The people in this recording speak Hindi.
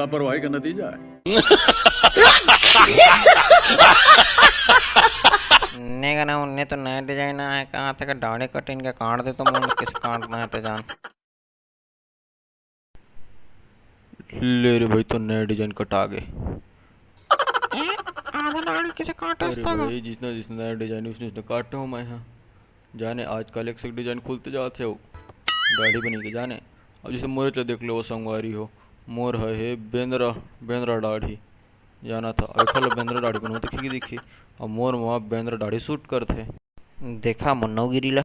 लापरवाही का नतीजा है। नेगा उन्ने तो नया डिजाइन है, कहाँ तक दाढ़ी कट इनके काट दे तो मुंह किस काटना है तो जान ले रे भाई। तो नया डिजाइन कटा गए। आधा दाढ़ी किसे काटा? अरे भाई जिसने जिसने नया डिजाइन उसने उसने काटे हो। मैं यहाँ जाने आजकल एक से एक डिजाइन खुलते जाते हो दाढ़ी बनी के जाने। अब जैसे मोर तो देख लो वो संगवारी हो मोर है बेंद्रा बेंद्रा दाढ़ी जाना था अखल बेंद्रा दाढ़ी बनवा दिखी दिखी। अब मोर वहाँ बेंद्रा दाढ़ी शूट करते देखा मुन्नो गिरीला।